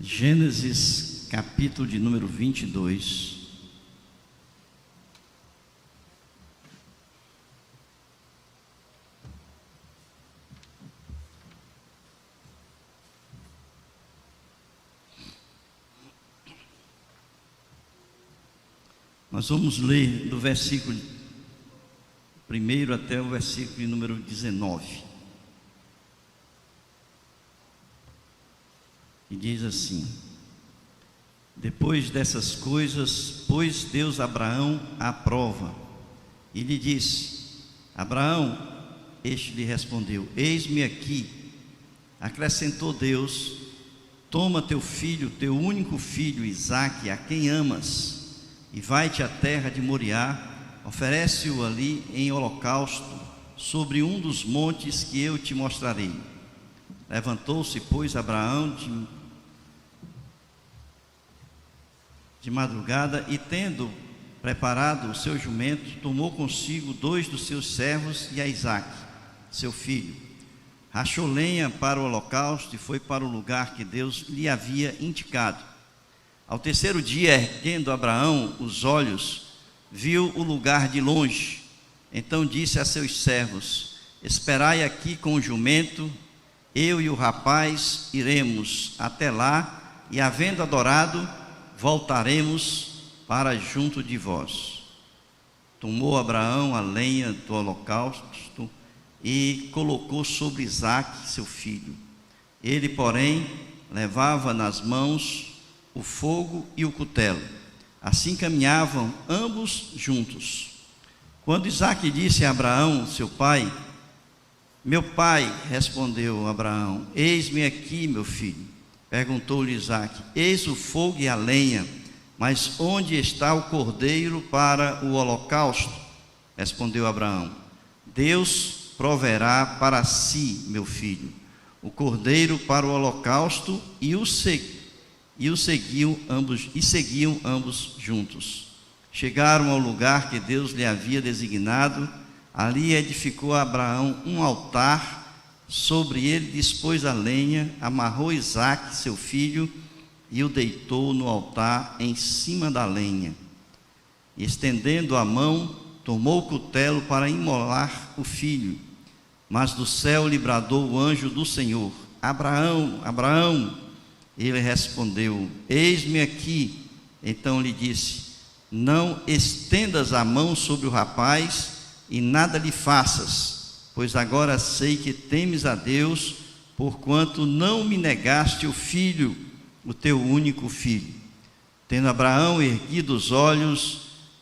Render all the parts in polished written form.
Gênesis, capítulo de número 22. Nós vamos ler do versículo 1 até o versículo de número 19. E diz assim: Depois dessas coisas, pôs Deus Abraão à prova, e lhe disse: Abraão, este lhe respondeu: Eis-me aqui. Acrescentou Deus: Toma teu filho, teu único filho, Isaque, a quem amas, e vai-te à terra de Moriá, oferece-o ali em holocausto, sobre um dos montes que eu te mostrarei. Levantou-se, pois, Abraão de madrugada, e tendo preparado o seu jumento, tomou consigo 2 dos seus servos e a Isaque, seu filho. Rachou lenha para o holocausto e foi para o lugar que Deus lhe havia indicado. Ao terceiro dia, erguendo Abraão os olhos, viu o lugar de longe. Então disse a seus servos: Esperai aqui com o jumento, eu e o rapaz iremos até lá, e havendo adorado, voltaremos para junto de vós. Tomou Abraão a lenha do holocausto e colocou sobre Isaque, seu filho. Ele, porém, levava nas mãos o fogo e o cutelo. Assim caminhavam ambos juntos. Quando Isaque disse a Abraão, seu pai: Meu pai, respondeu Abraão: Eis-me aqui, meu filho. Perguntou-lhe Isaque: Eis o fogo e a lenha, mas onde está o cordeiro para o holocausto? Respondeu Abraão: Deus proverá para si, meu filho, o cordeiro para o holocausto. E seguiam ambos juntos. Chegaram ao lugar que Deus lhe havia designado. Ali edificou Abraão um altar. Sobre ele dispôs a lenha, amarrou Isaque, seu filho, e o deitou no altar em cima da lenha. E estendendo a mão, tomou o cutelo para imolar o filho. Mas do céu lhe bradou o anjo do Senhor: Abraão, Abraão. Ele respondeu: Eis-me aqui. Então lhe disse: Não estendas a mão sobre o rapaz e nada lhe faças, pois agora sei que temes a Deus, porquanto não me negaste o filho, o teu único filho. Tendo Abraão erguido os olhos,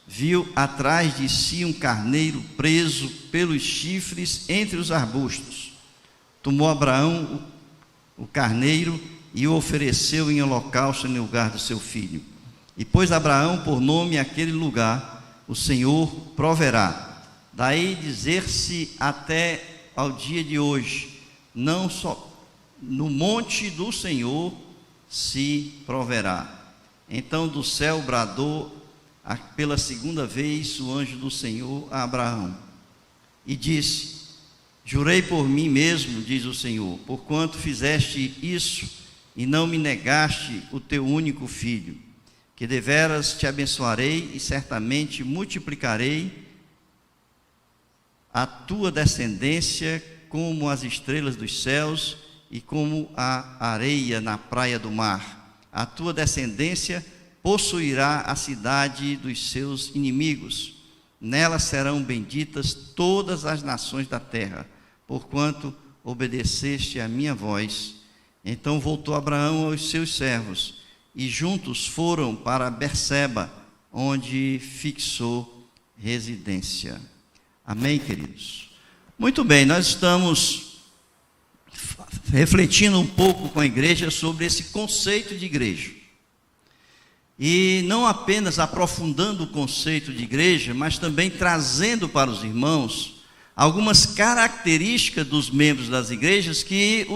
viu atrás de si um carneiro preso pelos chifres entre os arbustos. Tomou Abraão o carneiro e o ofereceu em holocausto em lugar do seu filho. E pôs Abraão por nome aquele lugar: O Senhor proverá. Daí dizer-se até ao dia de hoje: não só no monte do Senhor se proverá. Então do céu bradou pela segunda vez o anjo do Senhor a Abraão, e disse: Jurei por mim mesmo, diz o Senhor, porquanto fizeste isso e não me negaste o teu único filho, que deveras te abençoarei e certamente multiplicarei a tua descendência como as estrelas dos céus e como a areia na praia do mar. A tua descendência possuirá a cidade dos seus inimigos. Nela serão benditas todas as nações da terra, porquanto obedeceste à minha voz. Então voltou Abraão aos seus servos, e juntos foram para Berseba, onde fixou residência. Amém, queridos? Muito bem, nós estamos refletindo um pouco com a igreja sobre esse conceito de igreja. E não apenas aprofundando o conceito de igreja, mas também trazendo para os irmãos algumas características dos membros das igrejas que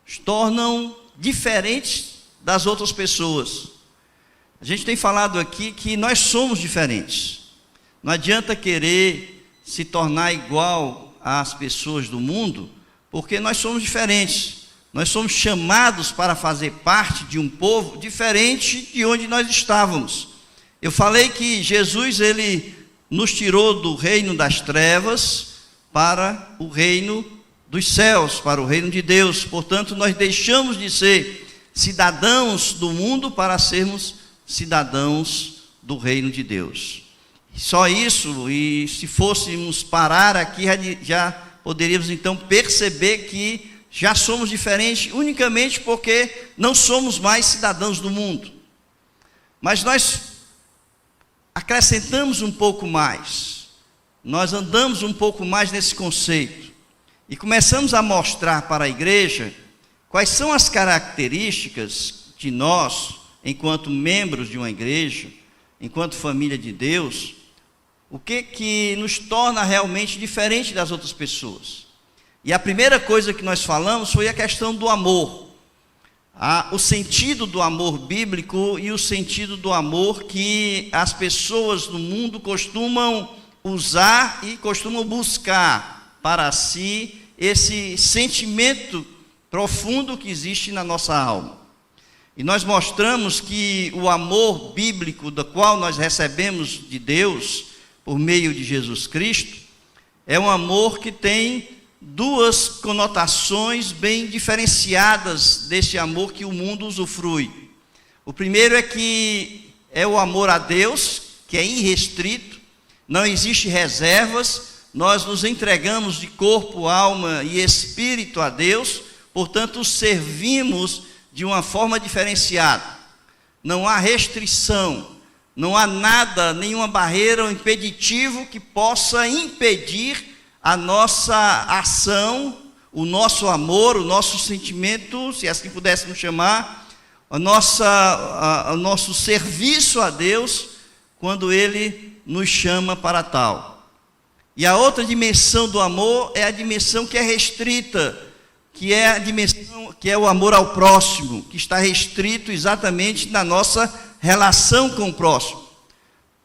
os tornam diferentes das outras pessoas. A gente tem falado aqui que nós somos diferentes. Não adianta querer se tornar igual às pessoas do mundo, porque nós somos diferentes. Nós somos chamados para fazer parte de um povo diferente de onde nós estávamos. Eu falei que Jesus, ele nos tirou do reino das trevas para o reino dos céus, para o reino de Deus. Portanto, nós deixamos de ser cidadãos do mundo para sermos cidadãos do reino de Deus. Só isso, e se fôssemos parar aqui, já poderíamos então perceber que já somos diferentes unicamente porque não somos mais cidadãos do mundo. Mas nós acrescentamos um pouco mais, nós andamos um pouco mais nesse conceito e começamos a mostrar para a igreja quais são as características de nós, enquanto membros de uma igreja, enquanto família de Deus, o que nos torna realmente diferente das outras pessoas. E a primeira coisa que nós falamos foi a questão do amor. O sentido do amor bíblico e o sentido do amor que as pessoas do mundo costumam usar e costumam buscar para si esse sentimento profundo que existe na nossa alma. E nós mostramos que o amor bíblico do qual nós recebemos de Deus por meio de Jesus Cristo é um amor que tem duas conotações bem diferenciadas deste amor que o mundo usufrui. O primeiro é que é o amor a Deus, que é irrestrito, não existe reservas, nós nos entregamos de corpo, alma e espírito a Deus, portanto servimos de uma forma diferenciada. Não há restrição, não há nada, nenhuma barreira ou impeditivo que possa impedir a nossa ação, o nosso amor, o nosso sentimento, se assim pudéssemos chamar, o nosso serviço a Deus, quando Ele nos chama para tal. E a outra dimensão do amor é a dimensão que é restrita, que é a dimensão que é o amor ao próximo, que está restrito exatamente na nossa relação com o próximo.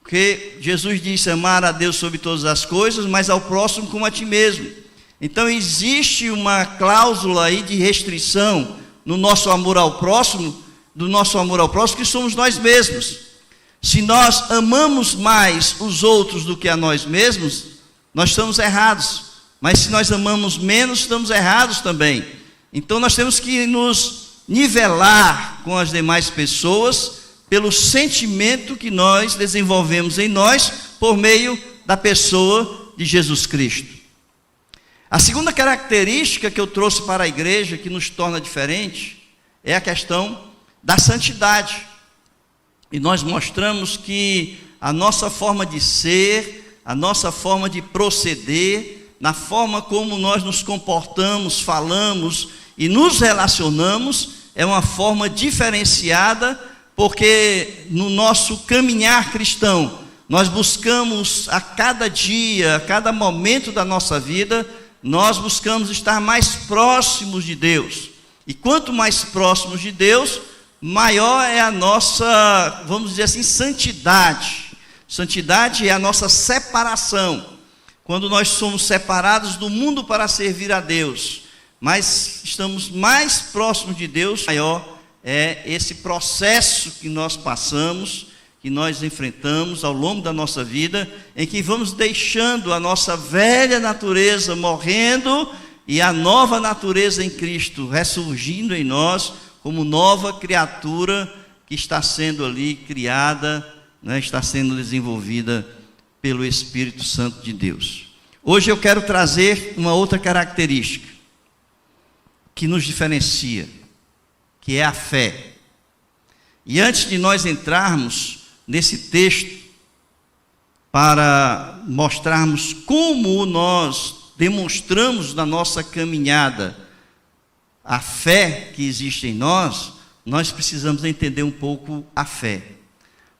Porque Jesus disse amar a Deus sobre todas as coisas, mas ao próximo como a ti mesmo. Então existe uma cláusula aí de restrição no nosso amor ao próximo, do nosso amor ao próximo, que somos nós mesmos. Se nós amamos mais os outros do que a nós mesmos, nós estamos errados. Mas se nós amamos menos, estamos errados também. Então nós temos que nos nivelar com as demais pessoas pelo sentimento que nós desenvolvemos em nós por meio da pessoa de Jesus Cristo. A segunda característica que eu trouxe para a igreja, que nos torna diferente, é a questão da santidade. E nós mostramos que a nossa forma de ser, a nossa forma de proceder, na forma como nós nos comportamos, falamos e nos relacionamos, é uma forma diferenciada, porque no nosso caminhar cristão, nós buscamos a cada dia, a cada momento da nossa vida, nós buscamos estar mais próximos de Deus. E quanto mais próximos de Deus, maior é a nossa, vamos dizer assim, santidade. Santidade é a nossa separação. Quando nós somos separados do mundo para servir a Deus, mas estamos mais próximos de Deus, maior é esse processo que nós passamos, que nós enfrentamos ao longo da nossa vida, em que vamos deixando a nossa velha natureza morrendo e a nova natureza em Cristo ressurgindo em nós como nova criatura que está sendo ali criada, né, está sendo desenvolvida pelo Espírito Santo de Deus. Hoje eu quero trazer uma outra característica que nos diferencia, que é a fé. E antes de nós entrarmos nesse texto, para mostrarmos como nós demonstramos na nossa caminhada a fé que existe em nós, nós precisamos entender um pouco a fé.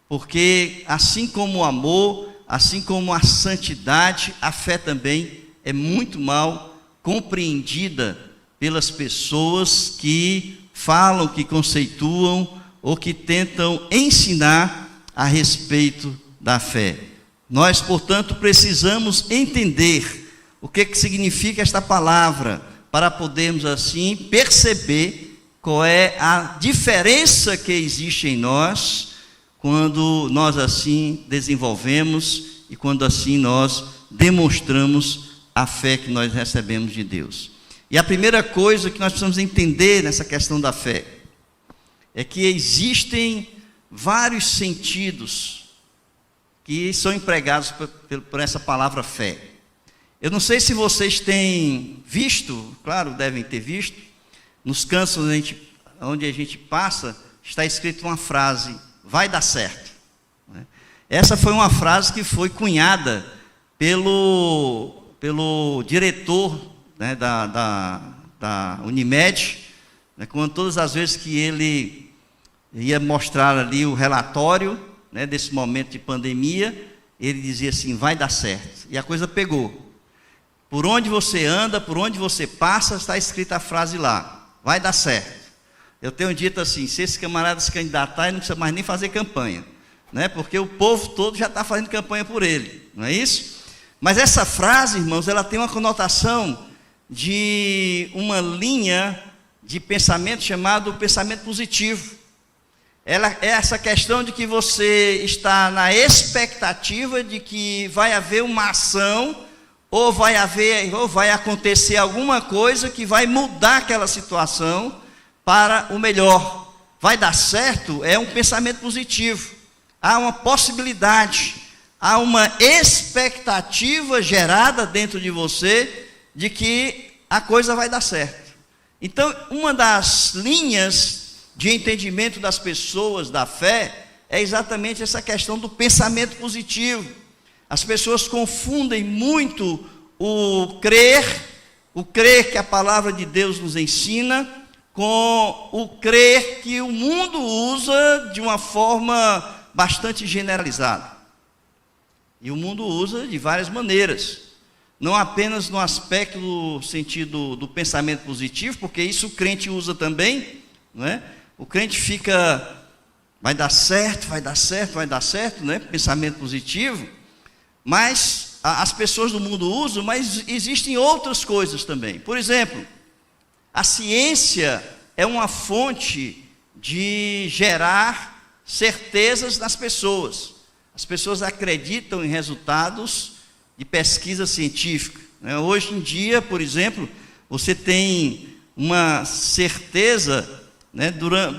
Porque assim como o amor, assim como a santidade, a fé também é muito mal compreendida pelas pessoas que falam, que conceituam ou que tentam ensinar a respeito da fé. Nós, portanto, precisamos entender o que significa esta palavra, para podermos assim perceber qual é a diferença que existe em nós quando nós assim desenvolvemos e quando assim nós demonstramos a fé que nós recebemos de Deus. E a primeira coisa que nós precisamos entender nessa questão da fé é que existem vários sentidos que são empregados por essa palavra fé. Eu não sei se vocês têm visto, claro, devem ter visto, nos cantos onde a gente passa, está escrito uma frase: vai dar certo. Essa foi uma frase que foi cunhada pelo diretor, né, da Unimed, né, quando todas as vezes que ele ia mostrar ali o relatório, né, desse momento de pandemia, ele dizia assim: vai dar certo. E a coisa pegou. Por onde você anda, por onde você passa, está escrita a frase lá: vai dar certo. Eu tenho dito assim: se esse camarada se candidatar, ele não precisa mais nem fazer campanha, né? Porque o povo todo já está fazendo campanha por ele, não é isso? Mas essa frase, irmãos, ela tem uma conotação de uma linha de pensamento chamado pensamento positivo. Ela é essa questão de que você está na expectativa de que vai haver uma ação, ou vai acontecer alguma coisa que vai mudar aquela situação para o melhor. Vai dar certo é um pensamento positivo. Há uma possibilidade, há uma expectativa gerada dentro de você de que a coisa vai dar certo. Então, uma das linhas de entendimento das pessoas da fé é exatamente essa questão do pensamento positivo. As pessoas confundem muito o crer que a palavra de Deus nos ensina, com o crer que o mundo usa de uma forma bastante generalizada. E o mundo usa de várias maneiras, não apenas no aspecto do sentido do pensamento positivo, porque isso o crente usa também, não é? O crente fica: vai dar certo, vai dar certo, vai dar certo, né? Pensamento positivo. Mas as pessoas do mundo usam, mas existem outras coisas também. Por exemplo, a ciência é uma fonte de gerar certezas nas pessoas. As pessoas acreditam em resultados de pesquisa científica, né? Hoje em dia, por exemplo, você tem uma certeza, né,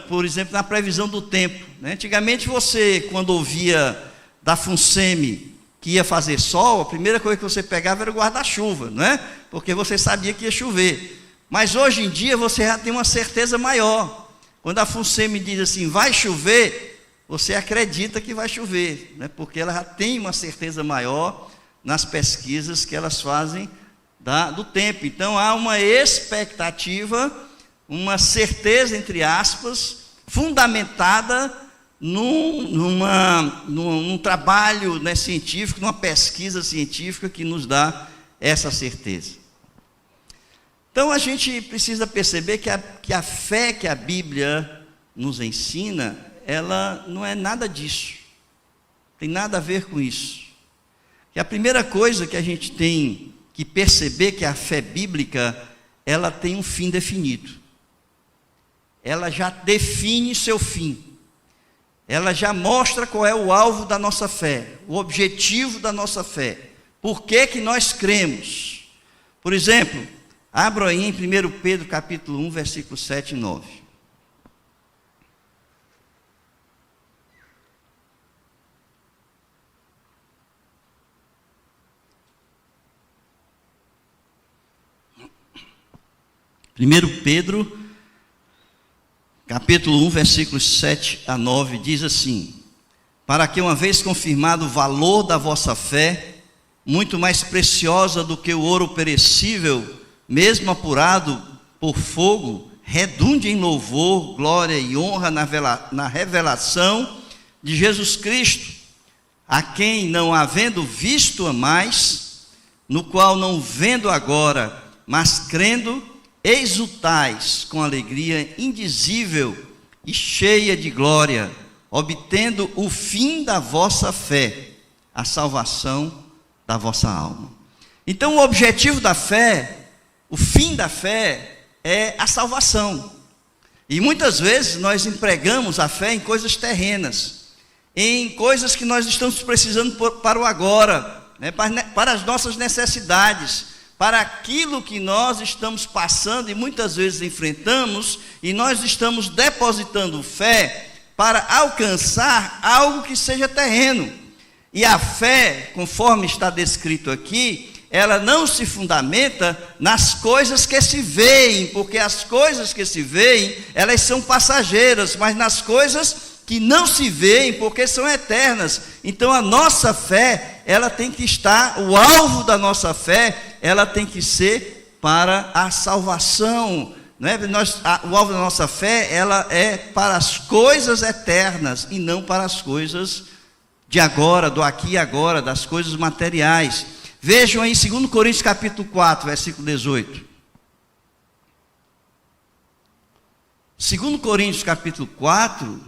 por exemplo, na previsão do tempo, né? Antigamente você, quando ouvia da FUNSEMI que ia fazer sol, a primeira coisa que você pegava era o guarda-chuva, né? Porque você sabia que ia chover. Mas hoje em dia você já tem uma certeza maior. Quando a FUNSEMI diz assim: vai chover, você acredita que vai chover, né? Porque ela já tem uma certeza maior nas pesquisas que elas fazem do tempo. Então há uma expectativa, uma certeza, entre aspas, fundamentada num trabalho, né, científico, numa pesquisa científica que nos dá essa certeza. Então a gente precisa perceber que a fé que a Bíblia nos ensina, ela não é nada disso, tem nada a ver com isso. E a primeira coisa que a gente tem que perceber que a fé bíblica, ela tem um fim definido. Ela já define seu fim. Ela já mostra qual é o alvo da nossa fé, o objetivo da nossa fé. Por que nós cremos? Por exemplo, abra aí em 1 Pedro capítulo 1, versículos 7 e 9. Primeiro Pedro capítulo 1, versículos 7 a 9, diz assim: para que, uma vez confirmado o valor da vossa fé, muito mais preciosa do que o ouro perecível, mesmo apurado por fogo, redunde em louvor, glória e honra na revelação de Jesus Cristo, a quem, não havendo visto mais, no qual não vendo agora, mas crendo, exultais com alegria indizível e cheia de glória, obtendo o fim da vossa fé, a salvação da vossa alma. Então o objetivo da fé, o fim da fé é a salvação. E muitas vezes nós empregamos a fé em coisas terrenas, em coisas que nós estamos precisando para o agora, né, para as nossas necessidades, para aquilo que nós estamos passando e muitas vezes enfrentamos, e nós estamos depositando fé para alcançar algo que seja terreno. E a fé, conforme está descrito aqui, ela não se fundamenta nas coisas que se veem, porque as coisas que se veem, elas são passageiras, mas nas coisas que não se veem, porque são eternas. Então a nossa fé, ela tem que estar, o alvo da nossa fé, ela tem que ser para a salvação, né? O alvo da nossa fé, ela é para as coisas eternas, e não para as coisas de agora, do aqui e agora, das coisas materiais. Vejam aí 2 Coríntios capítulo 4, versículo 18. 2 Coríntios capítulo 4,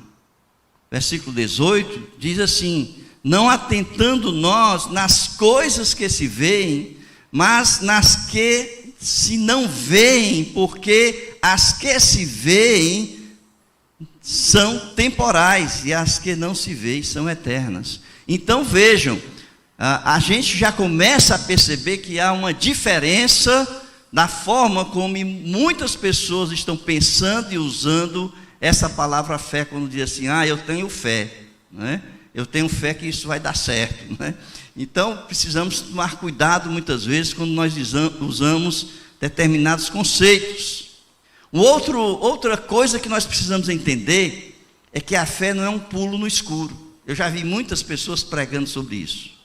versículo 18, diz assim: não atentando nós nas coisas que se veem, mas nas que se não veem, porque as que se veem são temporais, e as que não se veem são eternas. Então vejam, a gente já começa a perceber que há uma diferença na forma como muitas pessoas estão pensando e usando essa palavra fé, quando diz assim: eu tenho fé, né? Eu tenho fé que isso vai dar certo, né? Então precisamos tomar cuidado muitas vezes quando nós usamos determinados conceitos. Outra coisa que nós precisamos entender é que a fé não é um pulo no escuro. Eu já vi muitas pessoas pregando sobre isso.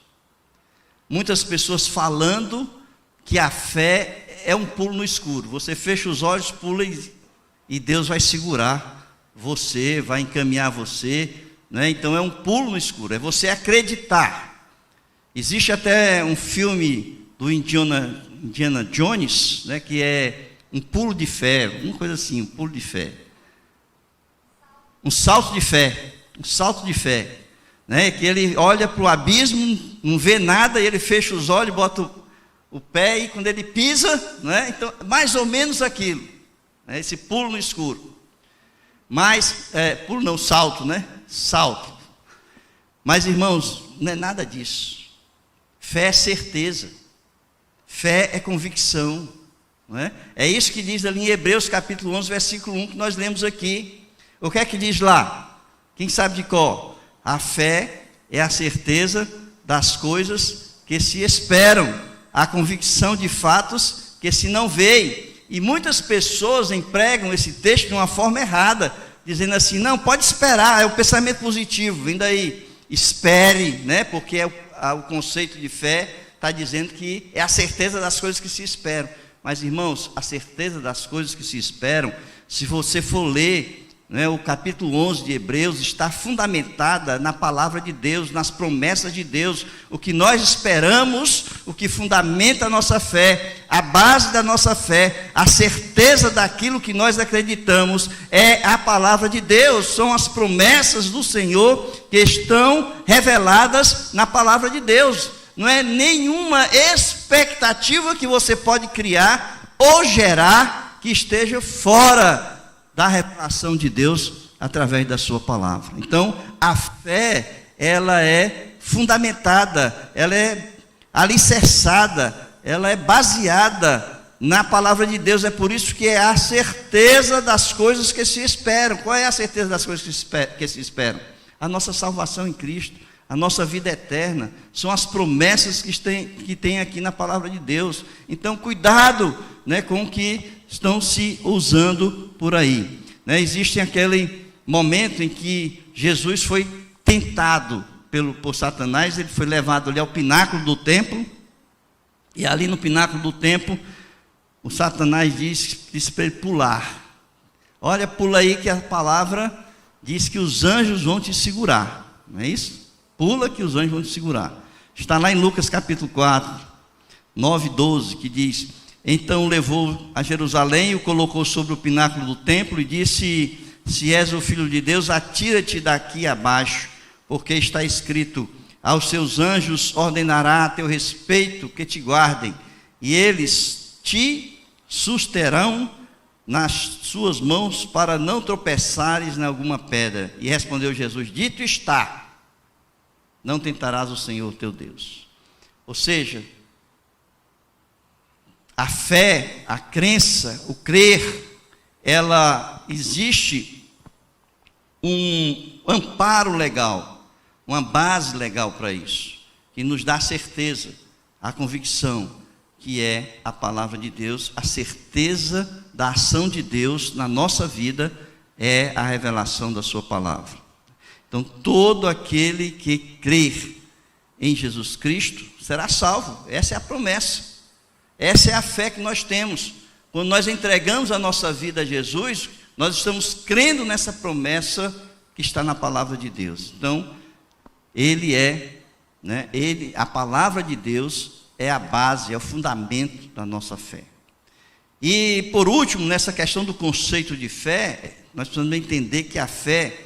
Muitas pessoas falando que a fé é um pulo no escuro. Você fecha os olhos, pula e Deus vai segurar você, vai encaminhar você, né? Então é um pulo no escuro, é você acreditar. Existe até um filme do Indiana Jones, né, que é um pulo de fé, uma coisa assim, um pulo de fé. Um salto de fé. Né, que ele olha para o abismo, não vê nada, e ele fecha os olhos, bota o pé, e quando ele pisa, né, então, mais ou menos aquilo, né, esse pulo no escuro. Mas, pulo não, salto, né? Salto. Mas, irmãos, não é nada disso. Fé é certeza. Fé é convicção. Não é? É isso que diz ali em Hebreus capítulo 11, versículo 1, que nós lemos aqui. O que é que diz lá? Quem sabe de cor? A fé é a certeza das coisas que se esperam, a convicção de fatos que se não veem. E muitas pessoas empregam esse texto de uma forma errada, dizendo assim: não, pode esperar, é o pensamento positivo, vem daí, espere, né? Porque o conceito de fé está dizendo que é a certeza das coisas que se esperam. Mas, irmãos, a certeza das coisas que se esperam, se você for ler, né, o capítulo 11 de Hebreus, está fundamentada na palavra de Deus, nas promessas de Deus. O que nós esperamos, o que fundamenta a nossa fé, a base da nossa fé, a certeza daquilo que nós acreditamos, é a palavra de Deus, são as promessas do Senhor que estão reveladas na palavra de Deus. Não é nenhuma expectativa que você pode criar ou gerar que esteja fora da revelação de Deus através da sua palavra. Então, a fé, ela é fundamentada, ela é alicerçada, ela é baseada na palavra de Deus. É por isso que é a certeza das coisas que se esperam. Qual é a certeza das coisas que se esperam? A nossa salvação em Cristo, a nossa vida eterna, são as promessas que tem aqui na palavra de Deus. Então, cuidado, né, com o que estão se usando por aí, né? Existe aquele momento em que Jesus foi tentado por Satanás. Ele foi levado ali ao pináculo do templo, e ali no pináculo do templo, o Satanás disse para ele pular. Olha, pula aí, que a palavra diz que os anjos vão te segurar, não é isso? Pula que os anjos vão te segurar. Está lá em Lucas capítulo 4, 9 e 12, que diz: então levou a Jerusalém e o colocou sobre o pináculo do templo e disse: se és o Filho de Deus, atira-te daqui abaixo, porque está escrito: aos seus anjos ordenará a teu respeito que te guardem, e eles te susterão nas suas mãos para não tropeçares em alguma pedra. E respondeu Jesus: dito está, não tentarás o Senhor teu Deus. Ou seja, a fé, a crença, o crer, ela existe um amparo legal, uma base legal para isso, que nos dá certeza, a convicção, que é a palavra de Deus, a certeza da ação de Deus na nossa vida é a revelação da sua palavra. Então, todo aquele que crer em Jesus Cristo será salvo. Essa é a promessa. Essa é a fé que nós temos. Quando nós entregamos a nossa vida a Jesus, nós estamos crendo nessa promessa que está na palavra de Deus. Então, a palavra de Deus é a base, é o fundamento da nossa fé. E, por último, nessa questão do conceito de fé, nós precisamos entender que a fé,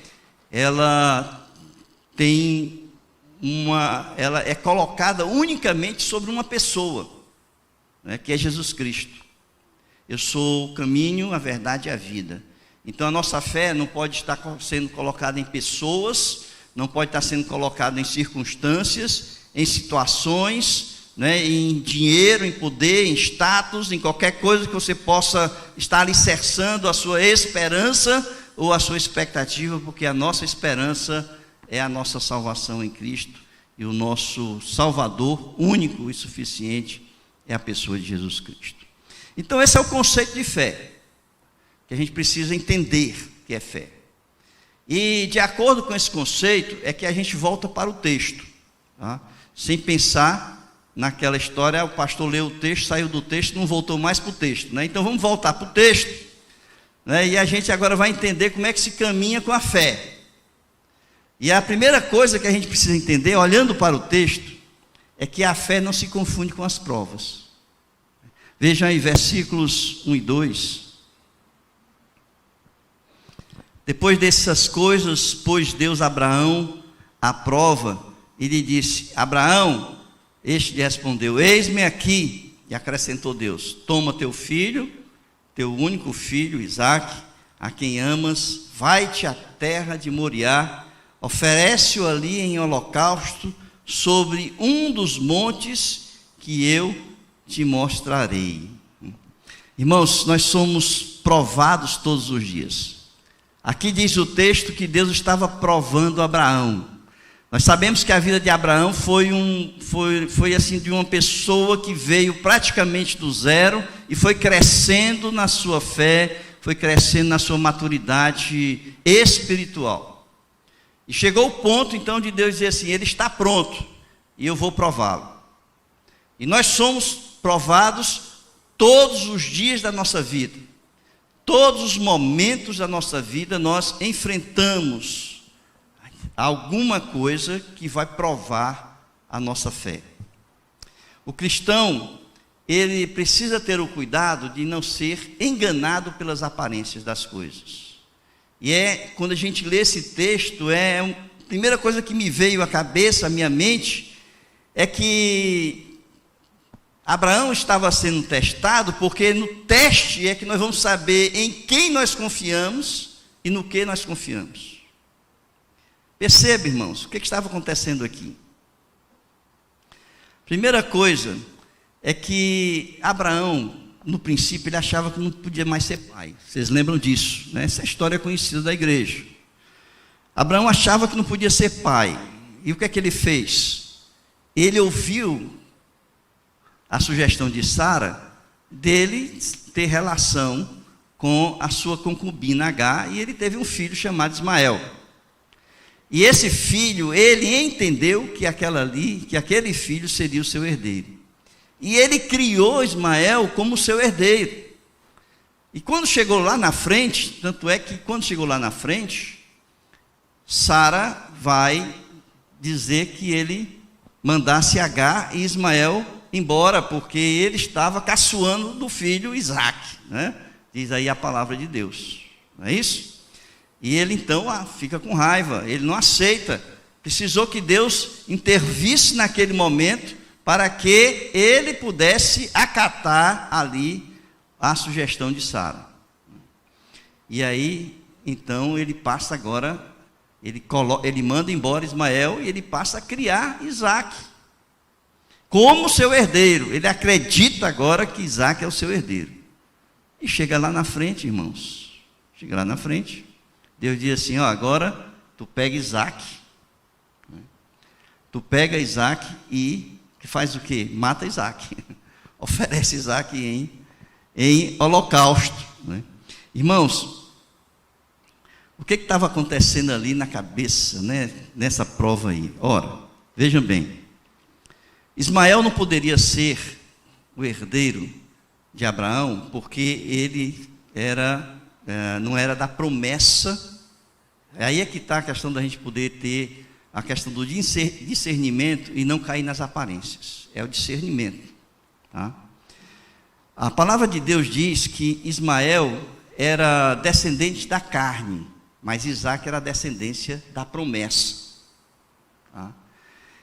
ela é colocada unicamente sobre uma pessoa, né, que é Jesus Cristo. Eu sou o caminho, a verdade e a vida. Então a nossa fé não pode estar sendo colocada em pessoas, não pode estar sendo colocada em circunstâncias, em situações, né, em dinheiro, em poder, em status, em qualquer coisa que você possa estar alicerçando a sua esperança ou a sua expectativa, porque a nossa esperança é a nossa salvação em Cristo, e o nosso Salvador único e suficiente é a pessoa de Jesus Cristo. Então esse é o conceito de fé, que a gente precisa entender que é fé. E de acordo com esse conceito, é que a gente volta para o texto, tá? Sem pensar naquela história, o pastor leu o texto, saiu do texto, não voltou mais para o texto, né? Então vamos voltar para o texto, né? E a gente agora vai entender como é que se caminha com a fé. E a primeira coisa que a gente precisa entender, olhando para o texto, é que a fé não se confunde com as provas. Vejam aí versículos 1 e 2. Depois dessas coisas, pôs Deus a Abraão à prova, e lhe disse: Abraão. Este lhe respondeu: eis-me aqui. E acrescentou Deus: toma teu filho, teu único filho, Isaque, a quem amas, vai-te à terra de Moriá, oferece-o ali em holocausto sobre um dos montes que eu te mostrarei. Irmãos, nós somos provados todos os dias. Aqui diz o texto que Deus estava provando Abraão. Nós sabemos que a vida de Abraão foi assim, de uma pessoa que veio praticamente do zero e foi crescendo na sua fé, foi crescendo na sua maturidade espiritual. E chegou o ponto então de Deus dizer assim: ele está pronto e eu vou prová-lo. E nós somos provados todos os dias da nossa vida. Todos os momentos da nossa vida nós enfrentamos alguma coisa que vai provar a nossa fé. O cristão, ele precisa ter o cuidado de não ser enganado pelas aparências das coisas. E quando a gente lê esse texto, a primeira coisa que me veio à cabeça, à minha mente, é que Abraão estava sendo testado, porque no teste é que nós vamos saber em quem nós confiamos e no que nós confiamos. Perceba, irmãos, o que estava acontecendo aqui? Primeira coisa é que Abraão, no princípio, ele achava que não podia mais ser pai. Vocês lembram disso, né? Essa história é conhecida da igreja. Abraão achava que não podia ser pai. E o que é que ele fez? Ele ouviu a sugestão de Sara dele ter relação com a sua concubina Agar, e ele teve um filho chamado Ismael. E esse filho, ele entendeu que aquele filho seria o seu herdeiro. E ele criou Ismael como seu herdeiro. E quando chegou lá na frente, tanto é que quando chegou lá na frente, Sara vai dizer que ele mandasse Agar e Ismael embora, porque ele estava caçoando do filho Isaque, né? Diz aí a palavra de Deus, não é isso? E ele então fica com raiva, ele não aceita, precisou que Deus intervisse naquele momento, para que ele pudesse acatar ali à sugestão de Sara. E aí, então, ele passa agora, ele manda embora Ismael e ele passa a criar Isaque como seu herdeiro. Ele acredita agora que Isaque é o seu herdeiro. E chega lá na frente, irmãos. Chega lá na frente. Deus diz assim, ó, agora tu pega Isaque. Tu pega Isaque e faz o quê? Mata Isaque. Oferece Isaque em holocausto, né? Irmãos, o que estava acontecendo ali na cabeça, né, nessa prova aí? Ora, vejam bem, Ismael não poderia ser o herdeiro de Abraão, porque ele não era da promessa. Aí é que está a questão da gente poder ter a questão do discernimento e não cair nas aparências. É o discernimento, tá? A palavra de Deus diz que Ismael era descendente da carne, mas Isaque era descendência da promessa, tá?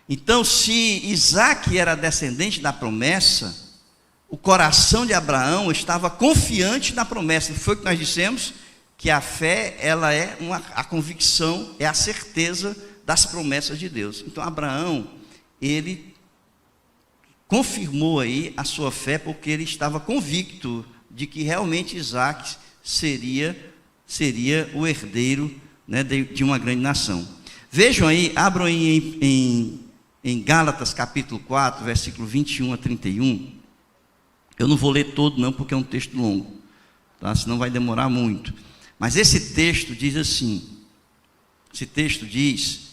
Então, se Isaque era descendente da promessa, o coração de Abraão estava confiante na promessa. Foi o que nós dissemos, que a fé, ela é a convicção, é a certeza das promessas de Deus. Então, Abraão, ele confirmou aí a sua fé, porque ele estava convicto de que realmente Isaque seria o herdeiro, né, de uma grande nação. Vejam aí, abram aí em Gálatas capítulo 4, versículo 21 a 31. Eu não vou ler todo não, porque é um texto longo, tá? Senão vai demorar muito. Mas esse texto diz assim, esse texto diz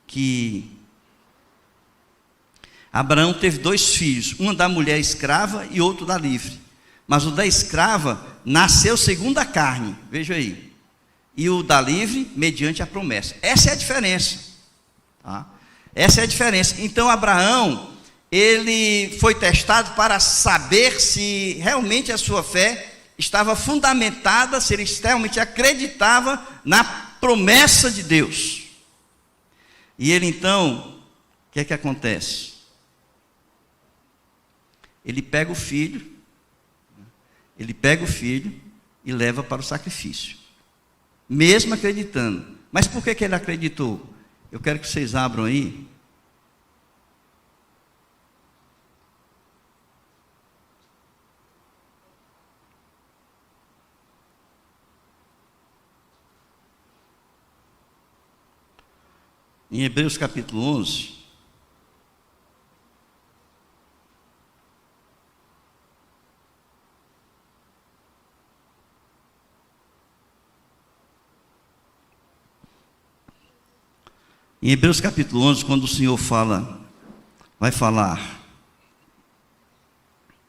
que Abraão teve 2 filhos, um da mulher escrava e outro da livre. Mas o da escrava nasceu segundo a carne, veja aí. E o da livre, mediante a promessa. Essa é a diferença, tá? Essa é a diferença. Então Abraão, ele foi testado para saber se realmente a sua fé estava fundamentada, se ele realmente acreditava na promessa de Deus. E ele então, o que é que acontece? Ele pega o filho e leva para o sacrifício, mesmo acreditando. Mas por que ele acreditou? Eu quero que vocês abram aí. Em Hebreus capítulo 11. Em Hebreus capítulo 11, quando o Senhor vai falar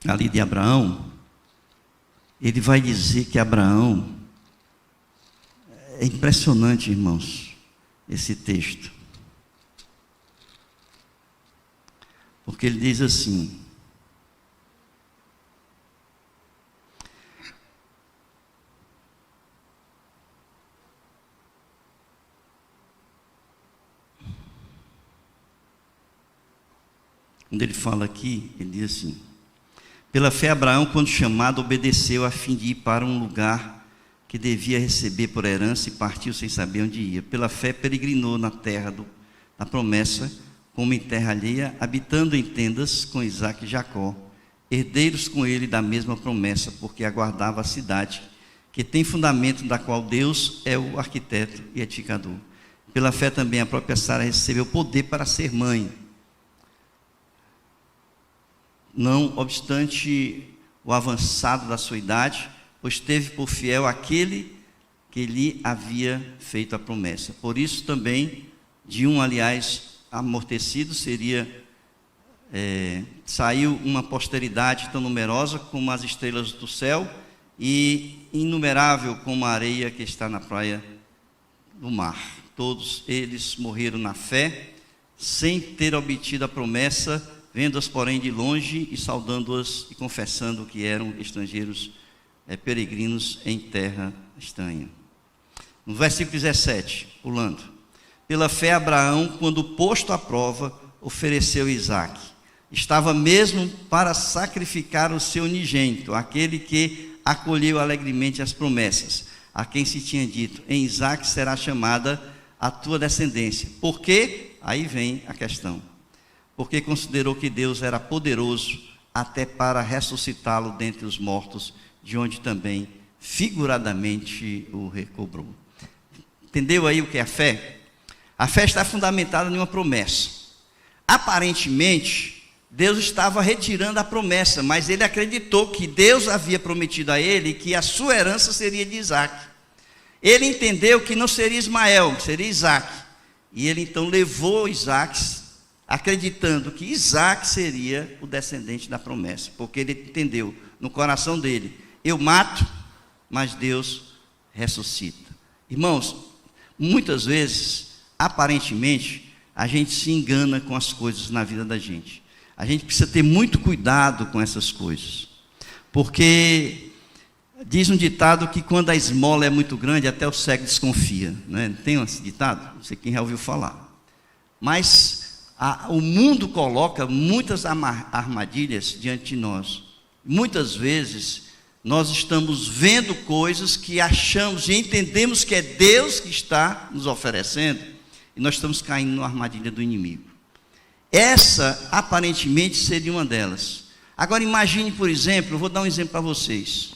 ali de Abraão, ele vai dizer que Abraão, é impressionante, irmãos, esse texto. Porque ele diz assim: quando ele fala aqui, ele diz assim: pela fé Abraão, quando chamado, obedeceu a fim de ir para um lugar que devia receber por herança e partiu sem saber onde ia. Pela fé peregrinou na terra da promessa, como em terra alheia, habitando em tendas com Isaque e Jacó, herdeiros com ele da mesma promessa, porque aguardava a cidade, que tem fundamento, da qual Deus é o arquiteto e edificador. Pela fé também a própria Sara recebeu poder para ser mãe, não obstante o avançado da sua idade, pois teve por fiel aquele que lhe havia feito a promessa. Por isso também, de um, aliás, amortecido, saiu uma posteridade tão numerosa como as estrelas do céu e inumerável como a areia que está na praia do mar. Todos eles morreram na fé, sem ter obtido a promessa, vendo-as, porém, de longe e saudando-as e confessando que eram estrangeiros, peregrinos em terra estranha. No versículo 17, pulando: pela fé Abraão, quando posto à prova, ofereceu Isaque. Estava mesmo para sacrificar o seu unigênito, aquele que acolheu alegremente as promessas, a quem se tinha dito: em Isaque será chamada a tua descendência. Por quê? Aí vem a questão. Porque considerou que Deus era poderoso até para ressuscitá-lo dentre os mortos, de onde também figuradamente o recobrou. Entendeu aí o que é a fé? A fé está fundamentada em uma promessa. Aparentemente, Deus estava retirando a promessa, mas ele acreditou que Deus havia prometido a ele que a sua herança seria de Isaque. Ele entendeu que não seria Ismael, seria Isaque. E ele então levou Isaque, acreditando que Isaque seria o descendente da promessa, porque ele entendeu no coração dele: eu mato, mas Deus ressuscita. Irmãos, muitas vezes, aparentemente, a gente se engana com as coisas na vida da gente. A gente precisa ter muito cuidado com essas coisas, porque diz um ditado que quando a esmola é muito grande, até o cego desconfia, né? Tem esse ditado? Não sei quem já ouviu falar. Mas o mundo coloca muitas armadilhas diante de nós. Muitas vezes nós estamos vendo coisas que achamos e entendemos que é Deus que está nos oferecendo, e nós estamos caindo na armadilha do inimigo. Essa, aparentemente, seria uma delas. Agora, imagine, por exemplo, eu vou dar um exemplo para vocês.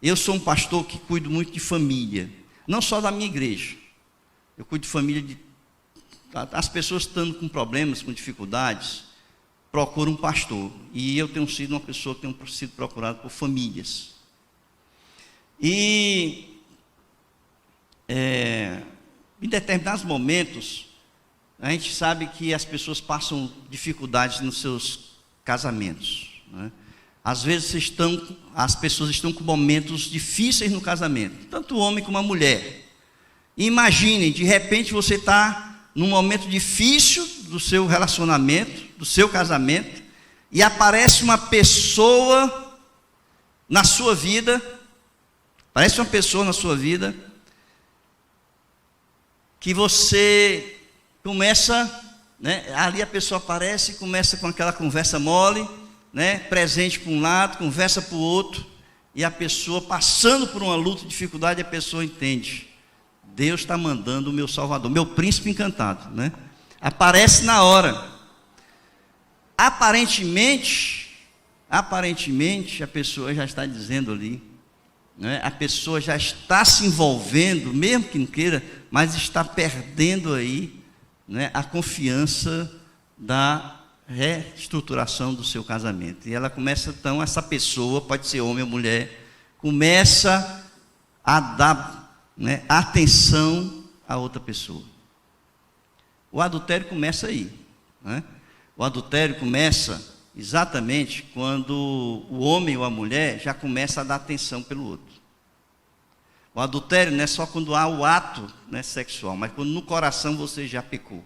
Eu sou um pastor que cuido muito de família, não só da minha igreja. Eu cuido de família, as pessoas estando com problemas, com dificuldades, procuram um pastor. E eu tenho sido uma pessoa que tem sido procurada por famílias. E em determinados momentos, a gente sabe que as pessoas passam dificuldades nos seus casamentos, né? Às vezes as pessoas estão com momentos difíceis no casamento, tanto o homem como a mulher. E imaginem, de repente você está num momento difícil do seu relacionamento, do seu casamento, e aparece uma pessoa na sua vida, que você começa, né, ali a pessoa aparece e começa com aquela conversa mole, né, presente para um lado, conversa para o outro, e a pessoa passando por uma luta, dificuldade, a pessoa entende: Deus está mandando o meu Salvador, meu príncipe encantado, né? Aparece na hora. Aparentemente, a pessoa já está dizendo ali, né? A pessoa já está se envolvendo, mesmo que não queira, mas está perdendo aí, né, a confiança da reestruturação do seu casamento. E ela começa, então, essa pessoa, pode ser homem ou mulher, começa a dar, né, atenção a outra pessoa. O adultério começa aí, né? O adultério começa exatamente quando o homem ou a mulher já começa a dar atenção pelo outro. O adultério não é só quando há o ato, né, sexual, mas quando no coração você já pecou.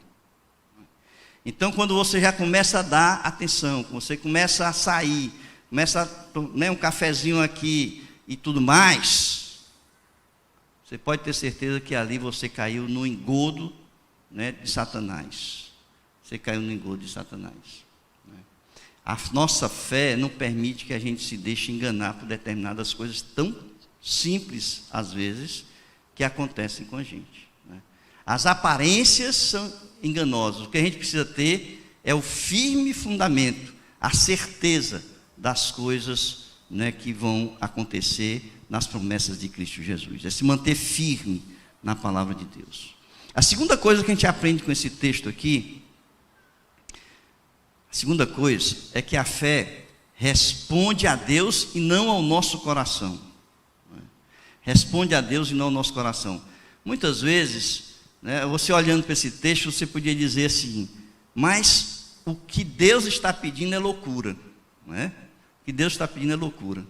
Então, quando você já começa a dar atenção, você começa a sair, começa né, um cafezinho aqui e tudo mais, você pode ter certeza que ali você caiu no engodo, né, de Satanás. Você caiu no engodo de Satanás. A nossa fé não permite que a gente se deixe enganar por determinadas coisas tão simples, às vezes, que acontecem com a gente, né? As aparências são enganosas. O que a gente precisa ter é o firme fundamento, a certeza das coisas, né, que vão acontecer nas promessas de Cristo Jesus. É se manter firme na palavra de Deus. A segunda coisa que a gente aprende com esse texto aqui, a segunda coisa é que a fé responde a Deus e não ao nosso coração. Responde a Deus e não ao nosso coração. Muitas vezes, né, você olhando para esse texto, você podia dizer assim: mas o que Deus está pedindo é loucura, né? O que Deus está pedindo é loucura.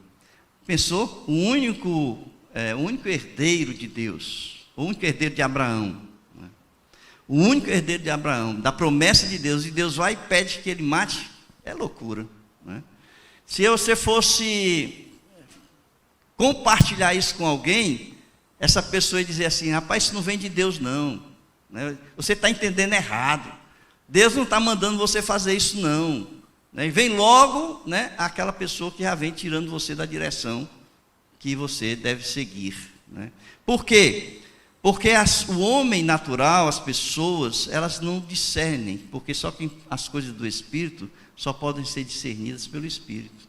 Pensou? O único herdeiro de Deus, o único herdeiro de Abraão, né? O único herdeiro de Abraão, da promessa de Deus, e Deus vai e pede que ele mate, é loucura, né? Se você fosse compartilhar isso com alguém, essa pessoa ia dizer assim: rapaz, isso não vem de Deus não, né? Você está entendendo errado, Deus não está mandando você fazer isso não, né? E vem logo, né, aquela pessoa que já vem tirando você da direção que você deve seguir, né? Por quê? Porque o homem natural, as pessoas, elas não discernem, porque só que as coisas do Espírito só podem ser discernidas pelo Espírito.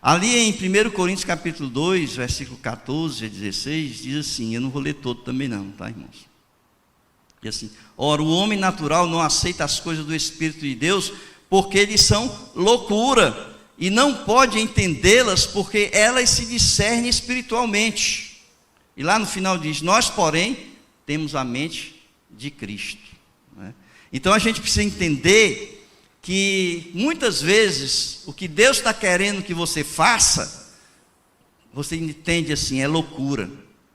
Ali em 1 Coríntios capítulo 2, versículo 14 a 16, diz assim, eu não vou ler todo também não, tá, irmãos? Diz assim, ora, o homem natural não aceita as coisas do Espírito de Deus, porque eles são loucura, e não pode entendê-las, porque elas se discernem espiritualmente. E lá no final diz, nós, porém, temos a mente de Cristo, né? Então a gente precisa entender que muitas vezes o que Deus está querendo que você faça, você entende assim, é loucura,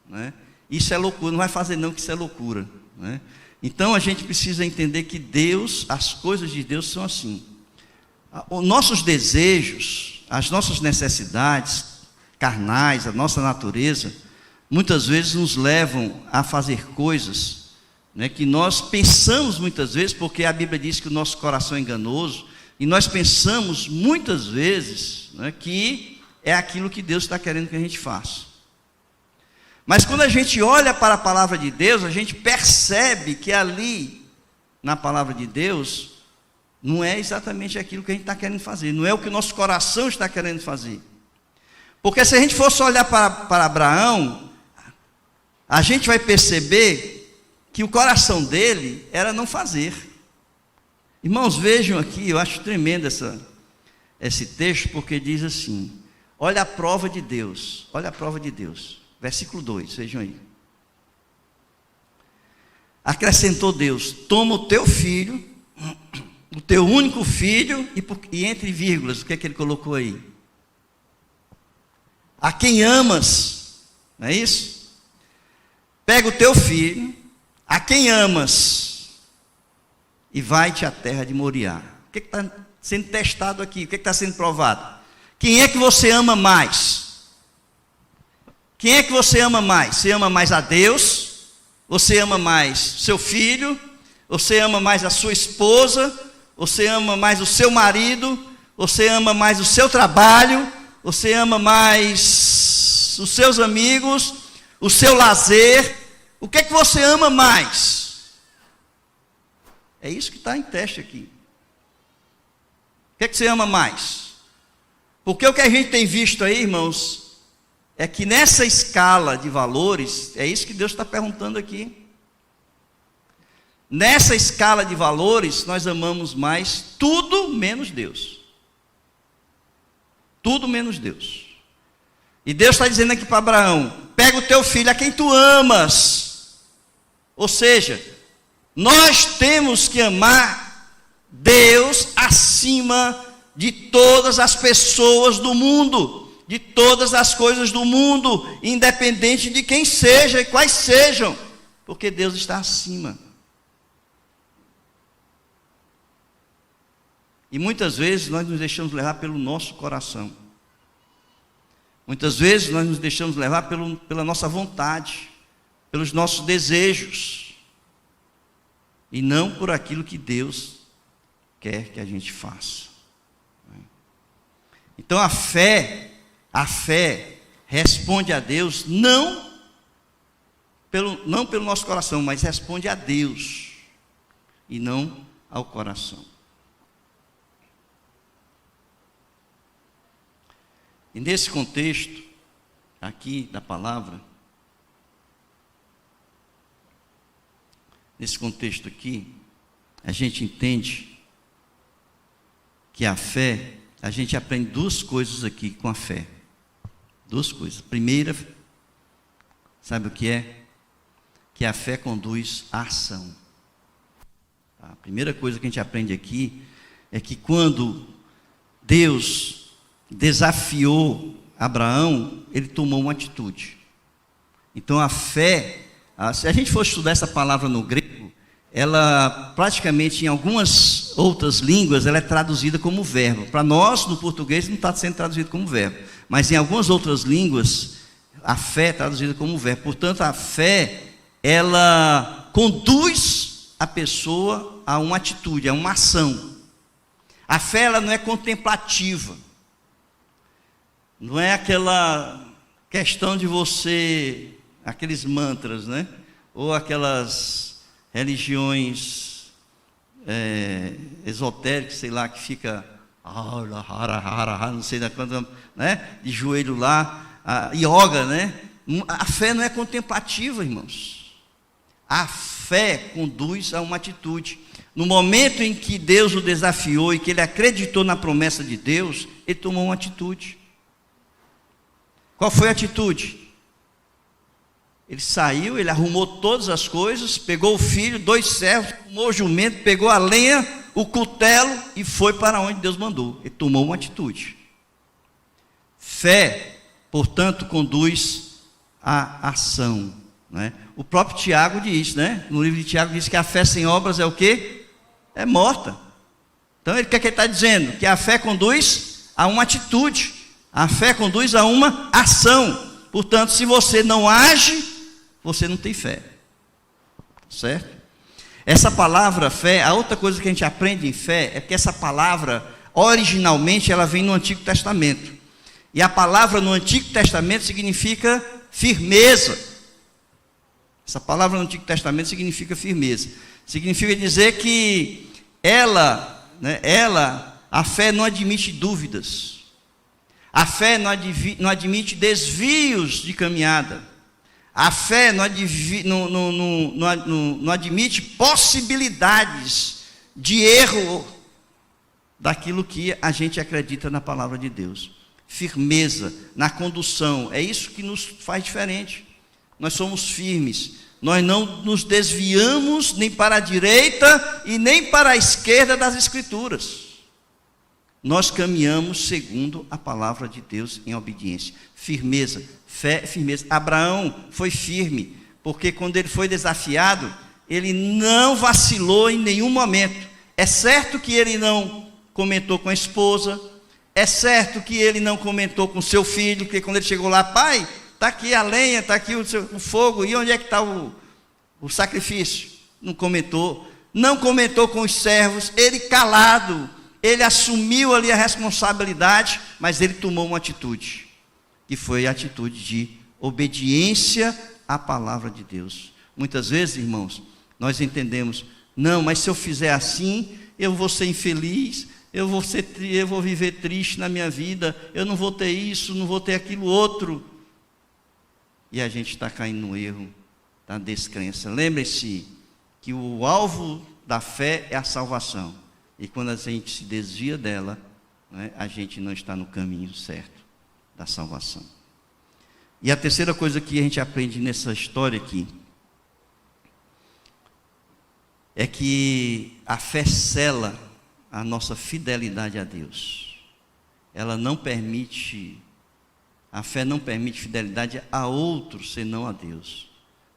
né? Isso é loucura, não vai fazer não, que isso é loucura, né? Então a gente precisa entender que Deus, as coisas de Deus são assim. Os nossos desejos, as nossas necessidades carnais, a nossa natureza, muitas vezes nos levam a fazer coisas, né, que nós pensamos muitas vezes, porque a Bíblia diz que o nosso coração é enganoso, e nós pensamos muitas vezes, né, que é aquilo que Deus está querendo que a gente faça. Mas quando a gente olha para a palavra de Deus, a gente percebe que ali, na palavra de Deus, não é exatamente aquilo que a gente está querendo fazer, não é o que o nosso coração está querendo fazer. Porque se a gente fosse olhar para Abraão, a gente vai perceber que o coração dele era não fazer. Irmãos, vejam aqui, eu acho tremendo esse texto, porque diz assim, olha a prova de Deus, olha a prova de Deus, versículo 2, vejam aí. Acrescentou Deus, toma o teu filho, o teu único filho, e entre vírgulas, o que é que ele colocou aí? A quem amas, não é isso? Pega o teu filho, a quem amas, e vai-te à terra de Moriá. O que está sendo testado aqui? O que está sendo provado? Quem é que você ama mais? Quem é que você ama mais? Você ama mais a Deus? Você ama mais seu filho? Você ama mais a sua esposa? Você ama mais o seu marido? Você ama mais o seu trabalho? Você ama mais os seus amigos? O seu lazer? O que é que você ama mais? É isso que está em teste aqui. O que é que você ama mais? Porque o que a gente tem visto aí, irmãos, é que nessa escala de valores, é isso que Deus está perguntando aqui. Nessa escala de valores, nós amamos mais tudo menos Deus. Tudo menos Deus. E Deus está dizendo aqui para Abraão, pega o teu filho a quem tu amas. Ou seja, nós temos que amar Deus acima de todas as pessoas do mundo, de todas as coisas do mundo, independente de quem seja e quais sejam, porque Deus está acima. E muitas vezes nós nos deixamos levar pelo nosso coração. Muitas vezes nós nos deixamos levar pela nossa vontade, pelos nossos desejos, e não por aquilo que Deus quer que a gente faça. Então a fé responde a Deus, não pelo nosso coração, mas responde a Deus, e não ao coração. E nesse contexto, aqui da palavra, nesse contexto aqui, a gente entende que a fé, a gente aprende duas coisas aqui com a fé. Duas coisas. Primeira, sabe o que é? Que a fé conduz à ação. A primeira coisa que a gente aprende aqui é que quando Deus desafiou Abraão, ele tomou uma atitude. Então a fé, se a gente for estudar essa palavra no grego, ela praticamente em algumas outras línguas ela é traduzida como verbo. Para nós, no português, não está sendo traduzido como verbo, mas em algumas outras línguas a fé é traduzida como verbo. Portanto, a fé, ela conduz a pessoa a uma atitude, a uma ação. A fé, ela não é contemplativa. Não é aquela questão de você, aqueles mantras, né? Ou aquelas religiões esotéricas, sei lá, que fica não sei da quanto, né? De joelho lá, yoga, né? A fé não é contemplativa, irmãos. A fé conduz a uma atitude. No momento em que Deus o desafiou e que ele acreditou na promessa de Deus, ele tomou uma atitude. Qual foi a atitude? Ele saiu, ele arrumou todas as coisas, pegou o filho, 2 servos, arrumou o jumento, pegou a lenha, o cutelo e foi para onde Deus mandou. Ele tomou uma atitude. Fé, portanto, conduz à ação, né? O próprio Tiago diz, né? No livro de Tiago diz que a fé sem obras é o quê? É morta. Então, o que ele está dizendo? Que a fé conduz a uma atitude. A fé conduz a uma ação. Portanto, se você não age, você não tem fé. Certo? Essa palavra fé, a outra coisa que a gente aprende em fé é que essa palavra, originalmente, ela vem no Antigo Testamento. E a palavra no Antigo Testamento significa firmeza. Essa palavra no Antigo Testamento significa firmeza. Significa dizer que a fé não admite dúvidas. A fé não admite desvios de caminhada. A fé não admite possibilidades de erro daquilo que a gente acredita na palavra de Deus. Firmeza na condução, é isso que nos faz diferente. Nós somos firmes, nós não nos desviamos nem para a direita e nem para a esquerda das Escrituras. Nós caminhamos segundo a palavra de Deus em obediência. Firmeza, fé, firmeza. Abraão foi firme, porque quando ele foi desafiado, ele não vacilou em nenhum momento. É certo que ele não comentou com a esposa, é certo que ele não comentou com seu filho, porque quando ele chegou lá, pai, está aqui a lenha, está aqui o fogo, e onde é que está o sacrifício? Não comentou. Não comentou com os servos, ele calado, ele assumiu ali a responsabilidade, mas ele tomou uma atitude, que foi a atitude de obediência à palavra de Deus. Muitas vezes, irmãos, nós entendemos, não, mas se eu fizer assim, eu vou ser infeliz, eu vou viver triste na minha vida, eu não vou ter isso, não vou ter aquilo outro. E a gente está caindo no erro da descrença. Lembre-se que o alvo da fé é a salvação. E quando a gente se desvia dela, né, a gente não está no caminho certo da salvação. E a terceira coisa que a gente aprende nessa história aqui, é que a fé sela a nossa fidelidade a Deus. A fé não permite fidelidade a outros senão a Deus.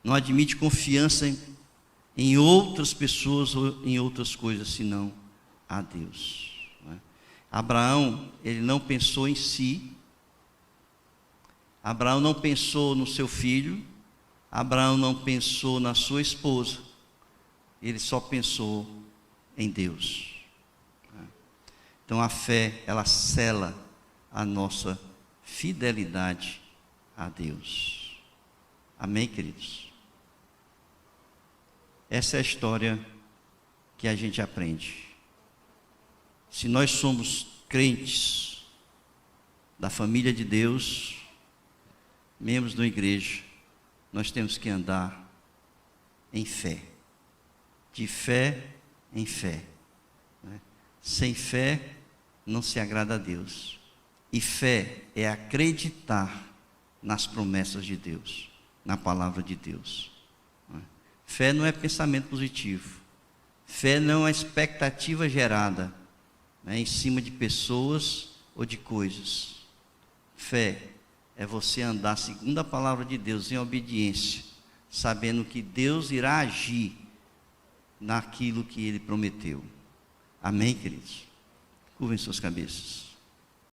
Não admite confiança em outras pessoas ou em outras coisas senão a Deus. Abraão, ele não pensou em si. Abraão não pensou no seu filho. Abraão não pensou na sua esposa. Ele só pensou em Deus. Então a fé, ela sela a nossa fidelidade a Deus. Amém, queridos? Essa é a história que a gente aprende. Se nós somos crentes da família de Deus, membros da igreja, nós temos que andar em fé. De fé em fé. Sem fé, não se agrada a Deus. E fé é acreditar nas promessas de Deus, na palavra de Deus. Fé não é pensamento positivo. Fé não é expectativa gerada em cima de pessoas ou de coisas. Fé é você andar segundo a palavra de Deus em obediência, sabendo que Deus irá agir naquilo que Ele prometeu. Amém, queridos? Curvem suas cabeças.